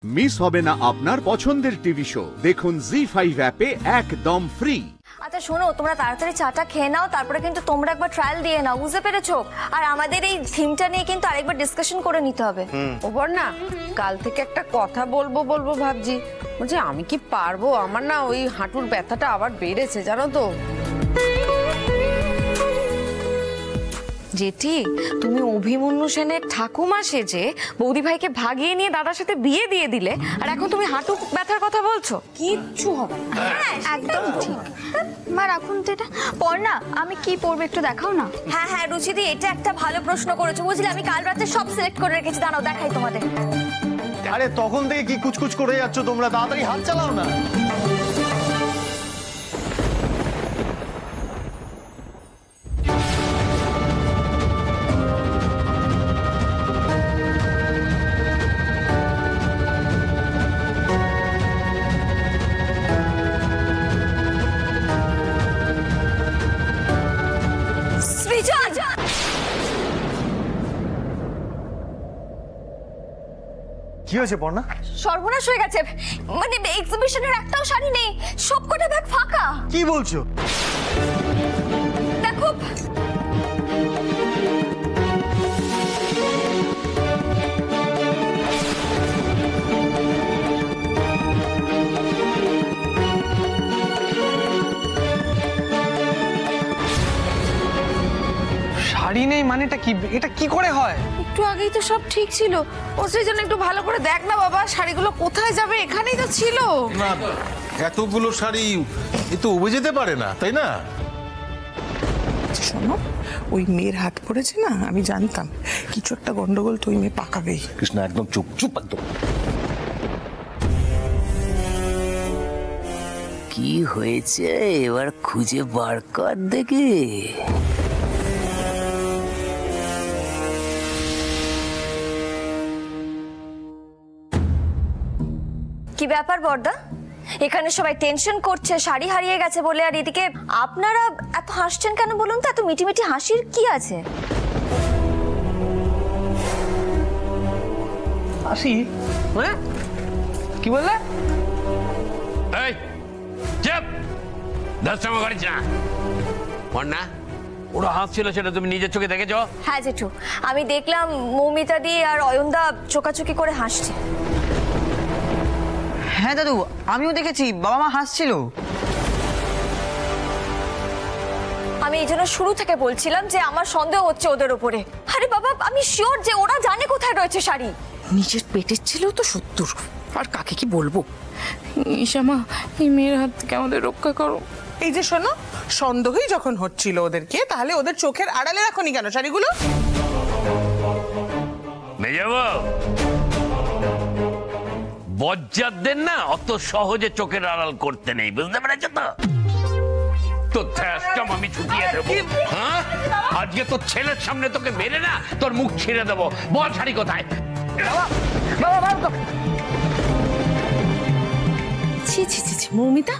Miss হবে না আপনার পছন্দের টিভি শো। দেখুন জি5 অ্যাপে একদম ফ্রি। আচ্ছা শোনো, তোমরা তাড়াতাড়ি চাটা খেয়ে নাও, তারপরে কিন্তু তোমরা একবার ট্রায়াল দিয়ে নাও, বুঝতে পেরেছো? আর আমাদের এই থিমটা নিয়ে কিন্তু আরেকবার ডিসকাশন করে নিতে হবে। ওপর না কাল থেকে একটা কথা বলবো ভাবছি, বলছি আমি কি পারবো? আমার না ওই হাঁটুর ব্যথাটা আবার বেড়েছে, জানো তো। জেঠি, তুমি অভিমন্যু সেনের ঠাকুমা সেজে বৌদি ভাইকে ভাগিয়ে নিয়ে দাদার সাথে বিয়ে দিয়ে দিলে, আর এখন তুমি হাঁটু ব্যথার কথা বলছো? কিচ্ছু হবে না। হ্যাঁ একদম ঠিক। মা রাখুন তো এটা, পর না আমি কি পরবো একটু দেখাও না। হ্যাঁ হ্যাঁ রুচিদি, এটা একটা ভালো প্রশ্ন করেছো, বুঝলে আমি কাল রাতে সব সিলেক্ট করে রেখেছি, দাঁড়াও দেখাই তোমাদের। আরে তখন থেকে কি কুচকুচ করে যাচ্ছ তোমরা, তাড়াতাড়ি হাত চালাও না। কি হয়েছে পর্ণা? সর্বনাশ হয়ে গেছে, মানে এক্সিবিশনের একটাও শাড়ি নেই, সবকটা ব্যাগ ফাঁকা। কি বলছো? দেখো শাড়ি নেই মানেটা কি? এটা কি করে হয়? একটু আগেই তো সব ঠিক ছিল, ও সেই জন্য একটু ভালো করে দেখ না বাবা, শাড়িগুলো কোথায় যাবে? এখানেই তো ছিল। না এতগুলো শাড়ি এ তো উবে যেতে পারে না, তাই না? শোনো, ওই মেয়ের হাত পড়েছে না, আমি জানতাম কিছু একটা গন্ডগোল তো ওই মেয়ে পাকাবেই। কৃষ্ণ একদম চুপ চুপ একদম। কি হয়েছে এবার খুঁজে বার কর দেখি। কি ব্যাপার বর্দা, এখানে সবাই টেনশন করছে শাড়ি হারিয়ে গেছে বলে, আর এদিকে আপনারা এত হাসছেন কেন বলুন তো? এত মিটি মিটি হাসির কি আছে? হাসি? হ্যাঁ কি বললে? এই চুপ, দশটামা করিস না। পর্ণা, ওরা হাসছিল সেটা তুমি নিজের চোখে দেখেছো? হ্যাঁ জেঠু, আমি দেখলাম মৌমিতা দি আর অয়নদা চোকাচুকি করে হাসছে। হ্যাঁ দাদু, আমিও দেখেছি, বাবা মা হাসছিল। আমি এই জন্য শুরু থেকে বলছিলাম যে আমার সন্দেহ হচ্ছে ওদের উপরে। আরে বাবা, আমি শিওর যে ওরা জানে কোথায় রয়েছে শাড়ি। নিজের পেটের ছেলেও তো 70, আর কাকে কি বলবো? ঈশামা, এই মেয়ের হাত থেকে আমাদের রক্ষা করো। এই যে শোনো, সন্দেহই যখন হচ্ছিল ওদেরকে, তাহলে ওদের চোখের আড়ালে রাখোনি কেন শাড়িগুলো? বজ্জাতদের না অত সহজে চোখের আড়াল করতে নেই, বুঝতে পেরেছো তো? তোর ঠ্যাসটাম আমি ছুটিয়ে দেবো। হ্যাঁ, আজকে তোর ছেলের সামনে তোকে মেরে না তোর মুখ ছিঁড়ে দেবো। বল শাড়ি কোথায়? ছি ছি ছি ছি, মৌমিতা,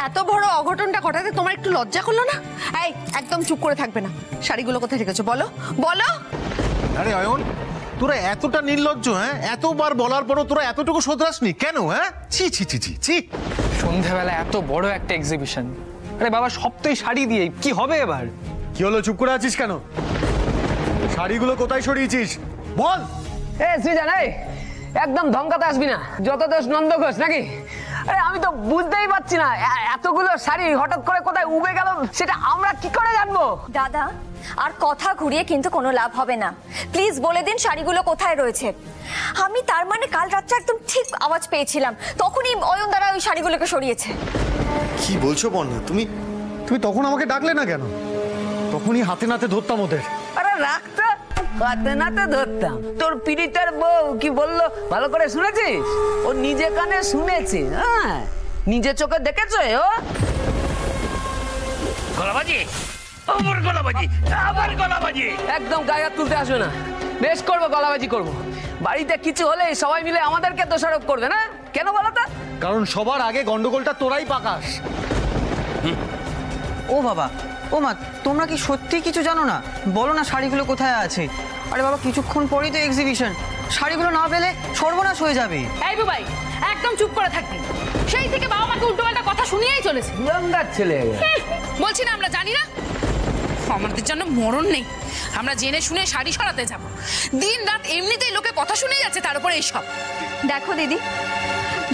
এত বড় অঘটনটা ঘটাতে তোমার একটু লজ্জা করলো না? এই একদম চুপ করে থাকবে না, শাড়িগুলো কোথায় রেখেছো বলো বলো। আরে অয়ন, তোরা এতটা নির্লজ্জ? হ্যাঁ, এতবার বলার পরও তোরা এতটুকু শোধরাসনি কেন? হ্যাঁ, ছি ছি ছি ছি ছি। সন্ধ্যাবেলা এত বড় একটা এক্সিবিশন, আরে বাবা সব তো শাড়ি দিয়ে কি হবে এবার? কি হলো, চুপ করে আছিস কেন? শাড়িগুলো কোথায় সরিয়েছিস বল। সৃজন, একদম ধমকাতে আসবি না, যত দোষ নন্দ ঘোষ নাকি? আরে আমি তো বুঝতেই পারছি না, এতগুলো শাড়ি হঠাৎ করে কোথায় উবে গেল সেটা আমরা কি করে জানবো? দাদা, আর কথা ঘুরিয়ে কিন্তু কোনো লাভ হবে না, প্লিজ বলে দিন শাড়িগুলো কোথায় রয়েছে। আমি তার মানে কাল রাত্রে একদম ঠিক আওয়াজ পেয়েছিলাম, তখনই অয়ন দ্বারা ওই শাড়িগুলোকে সরিয়েছে। কি বলছো পর্ণা? তুমি তখন আমাকে ডাকলে না কেন? তখনই হাতে নাতে ধরতাম ওদের। আরে রাখতো, হাতে নাতে ধরতাম। তোর পিড়িটার বউ কি বললো ভালো করে শুনেছিস? ও নিজে কানে শুনেছে, হ্যাঁ নিজে চোখে দেখেছে। ও গলাবাজি, আবার গলাবাজি, আবার গলাবাজি। একদম গায়ে হাত তুলতে আসবে না, বেশ করবো, গলাবাজি করবো। বাড়িতে কিছু হলে সবাই মিলে আমাদেরকে দোষারোপ করবে না? কেন বলো তো? কারণ সবার আগে গন্ডগোলটা তোরাই পাকাস। ও বাবা, ও মা, তোমরা কি সত্যি কিছু জানো না? বলো না শাড়িগুলো কোথায় আছে। আরে বাবা, কিছুক্ষণ পরেই তো এক্সিবিশন, শাড়িগুলো না পেলে সর্বনাশ হয়ে যাবে। এই বুবাই, একদম চুপ করে থাকবি। সেই থেকে বাবা মাকে উল্টোপাল্টা কথা শুনিয়েই চলেছে। গঙ্গার ছেলে বলছি না আমরা জানি না, আমাদের জন্য মরণ নেই। আমরা জেনে শুনে শাড়ি সরাতে যাব, দিন রাত এমনিতেই লোকে কথা শুনে যাচ্ছে, তার উপরে এইসব। দেখো দিদি,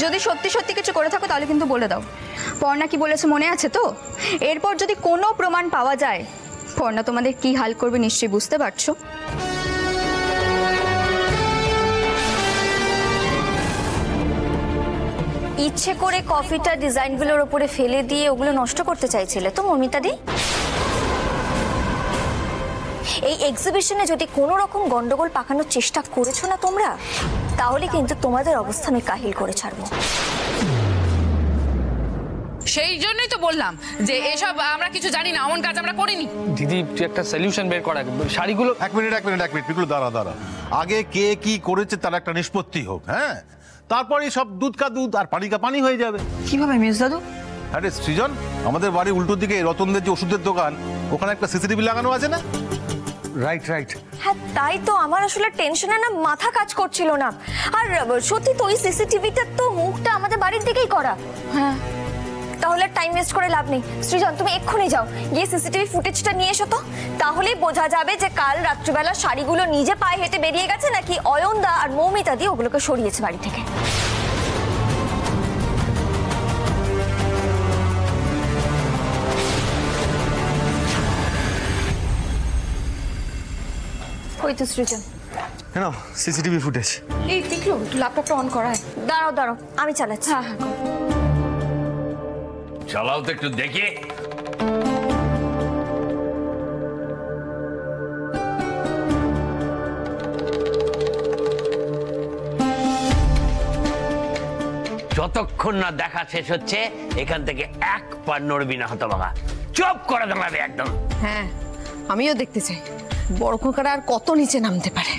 যদি সত্যি সত্যি কিছু করে থাকো তাহলে কিন্তু বলে দাও। পর্ণা কি বলেছে মনে আছে তো? এরপর যদি কোনো প্রমাণ পাওয়া যায়, পর্ণা তোমাদের কি হাল করবে নিশ্চয়ই বুঝতে পারছো। ইচ্ছে করে কফিটা ডিজাইনগুলোর উপরে ফেলে দিয়ে ওগুলো নষ্ট করতে চাইছিলে তো মমিতা দি? এই এক্সিবিশনে যদি কোনো রকম গন্ডগোল পাকানোর চেষ্টা করেছো না তোমরা, তাহলে কিন্তু তোমাদের অবস্থা আমি কাহিল করে ছাড়বো। সেই জন্যই তো বললাম যে এসব আমরা কিছু জানি না, এমন কাজ আমরা করিনি। দিদি তুই একটা সলিউশন বের করা, শাড়িগুলো। এক মিনিট পিকুলু, দাঁড়া। আগে কে কি করেছে তার একটা নিষ্পত্তি হোক, হ্যাঁ? তারপরে সব দুধ কা দুধ আর পানি কা পানি হয়ে যাবে। কিভাবে মেজ দাদু? আরে সৃজন, আমাদের বাড়ির উল্টোর দিকে রতনদের যে ওষুধের দোকান, ওখানে একটা সিসিটিভি লাগানো আছে না? রাইট। হ্যাঁ তাই তো, আমার আসলে টেনশনে না মাথা কাজ করছিল না। আর সত্যি তো ওই সিসিটিভিটার তো মুখটা আমাদের বাড়ির দিকেই করা। হ্যাঁ, তাহলে টাইম ওয়েস্ট করে লাভ নেই। সৃজন, তুমি এক্ষুনি যাও, গিয়ে সিসিটিভি ফুটেজটা নিয়ে এসো তো। তাহলেই বোঝা যাবে যে কাল রাত্রিবেলা শাড়িগুলো নিজে পায়ে হেঁটে বেরিয়ে গেছে নাকি অয়নদা আর মৌমিতা দিয়ে ওগুলোকে সরিয়েছে বাড়ি থেকে। ওই তো সৃজন, কেন সিসিটিভি ফুটেজ? এই দেখলো, একটু ল্যাপটপটা অন করা। দাঁড়াও আমি চালাচ্ছি। হ্যাঁ। চালাও তো একটু দেখি। যতক্ষণ না দেখা শেষ হচ্ছে এখান থেকে এক পা নড়বি না, হতভাগা। চুপ করে দাঁড়াবে একদম। হ্যাঁ, আমিও দেখতে চাই বড় খোকারা আর কত নিচে নামতে পারে।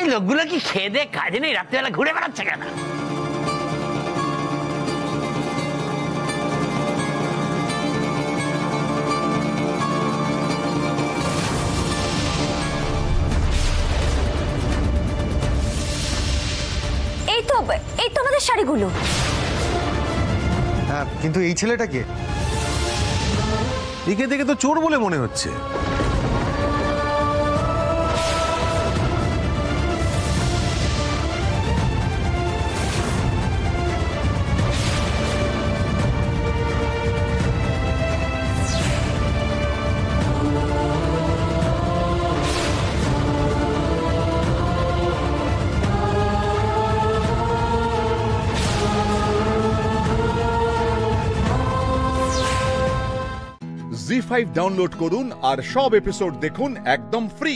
এই লোকগুলো কি খেয়ে দিয়ে কাজে নেই, রাত্রিবেলা ঘুরে বেড়াচ্ছে কেন? এই তো আমাদের শাড়িগুলো। হ্যাঁ, কিন্তু এই ছেলেটাকে একে দেখে তো চোর বলে মনে হচ্ছে। জি5 ডাউনলোড করুন আর সব এপিসোড দেখুন একদম ফ্রি।